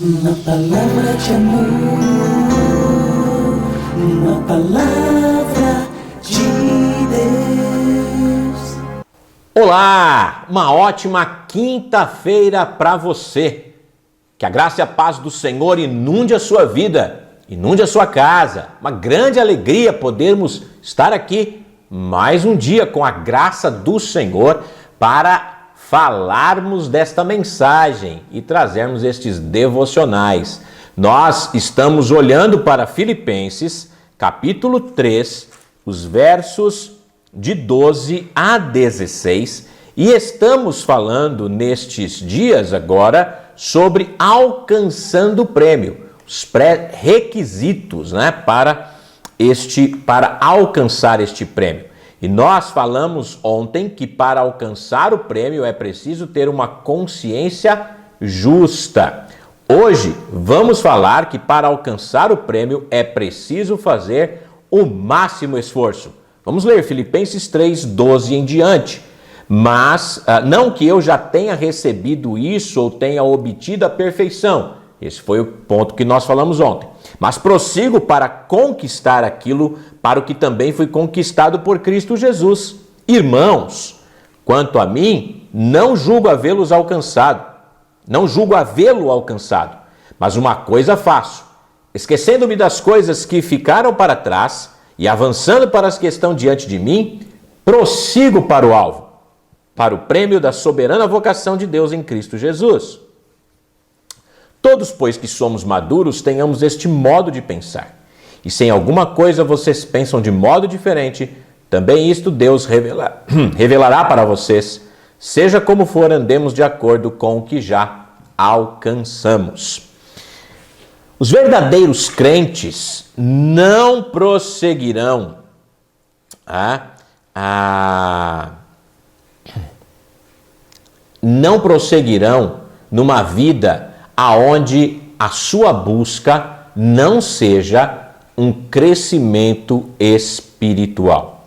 Uma palavra de amor, uma palavra de Deus. Olá, uma ótima quinta-feira para você. Que a graça e a paz do Senhor inunde a sua vida, inunde a sua casa. Uma grande alegria podermos estar aqui mais um dia com a graça do Senhor para falarmos desta mensagem e trazermos estes devocionais. Nós estamos olhando para Filipenses, capítulo 3, os versos de 12 a 16, e estamos falando nestes dias agora sobre alcançando o prêmio, os pré-requisitos, para alcançar este prêmio. E nós falamos ontem que para alcançar o prêmio é preciso ter uma consciência justa. Hoje vamos falar que para alcançar o prêmio é preciso fazer o máximo esforço. Vamos ler Filipenses 3, 12 em diante. Mas não que eu já tenha recebido isso ou tenha obtido a perfeição. Esse foi o ponto que nós falamos ontem. Mas prossigo para conquistar aquilo para o que também fui conquistado por Cristo Jesus. Irmãos, quanto a mim, não julgo havê-lo alcançado, mas uma coisa faço, esquecendo-me das coisas que ficaram para trás e avançando para as que estão diante de mim, prossigo para o alvo, para o prêmio da soberana vocação de Deus em Cristo Jesus. Todos, pois, que somos maduros, tenhamos este modo de pensar. E se em alguma coisa vocês pensam de modo diferente, também isto Deus revelará para vocês. Seja como for, andemos de acordo com o que já alcançamos. Os verdadeiros crentes não prosseguirão numa vida aonde a sua busca não seja um crescimento espiritual.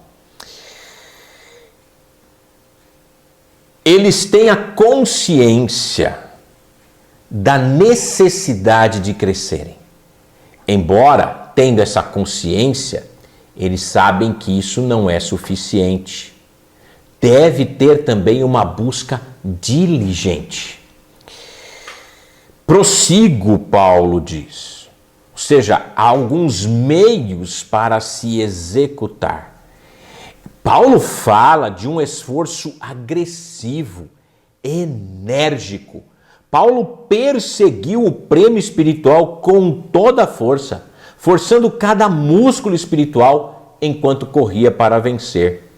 Eles têm a consciência da necessidade de crescerem. Embora tendo essa consciência, eles sabem que isso não é suficiente. Deve ter também uma busca diligente. Prossigo, Paulo diz. Ou seja, há alguns meios para se executar. Paulo fala de um esforço agressivo, enérgico. Paulo perseguiu o prêmio espiritual com toda a força, forçando cada músculo espiritual enquanto corria para vencer.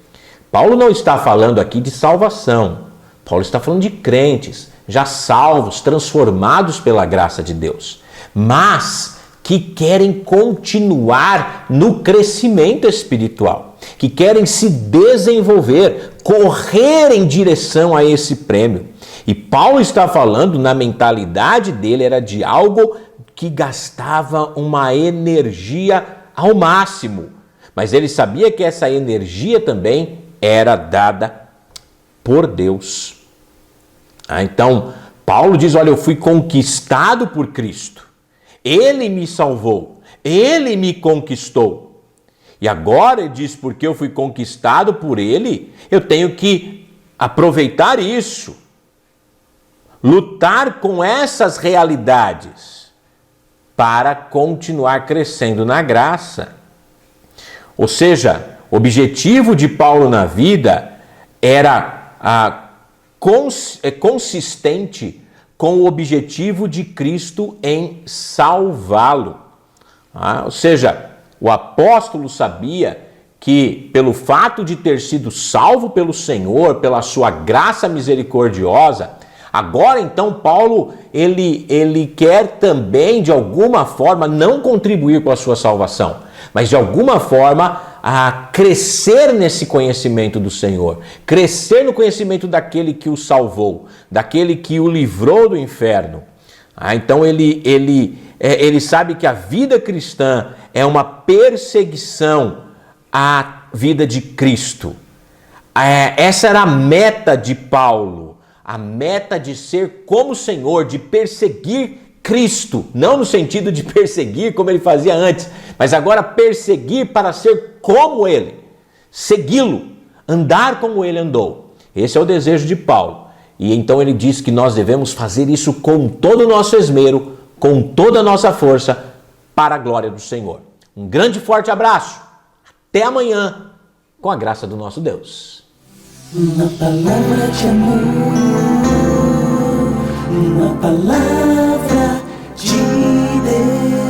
Paulo não está falando aqui de salvação. Paulo está falando de crentes, já salvos, transformados pela graça de Deus, mas que querem continuar no crescimento espiritual, que querem se desenvolver, correr em direção a esse prêmio. E Paulo está falando, na mentalidade dele, era de algo que gastava uma energia ao máximo, mas ele sabia que essa energia também era dada por Deus. Então, Paulo diz, olha, eu fui conquistado por Cristo. Ele me salvou, ele me conquistou. E agora ele diz, porque eu fui conquistado por ele, eu tenho que aproveitar isso, lutar com essas realidades para continuar crescendo na graça. Ou seja, o objetivo de Paulo na vida era consistente com o objetivo de Cristo em salvá-lo. Ou seja, o apóstolo sabia que pelo fato de ter sido salvo pelo Senhor, pela sua graça misericordiosa, agora então Paulo ele quer também de alguma forma não contribuir com a sua salvação, mas de alguma forma a crescer nesse conhecimento do Senhor, crescer no conhecimento daquele que o salvou, daquele que o livrou do inferno. Então ele sabe que a vida cristã é uma perseguição à vida de Cristo. Essa era a meta de Paulo, a meta de ser como o Senhor, de perseguir Cristo, não no sentido de perseguir como ele fazia antes, mas agora perseguir para ser como ele, segui-lo, andar como ele andou. Esse é o desejo de Paulo. E então ele diz que nós devemos fazer isso com todo o nosso esmero, com toda a nossa força, para a glória do Senhor. Um grande e forte abraço. Até amanhã, com a graça do nosso Deus. Uma palavra de amor, uma palavra de Deus.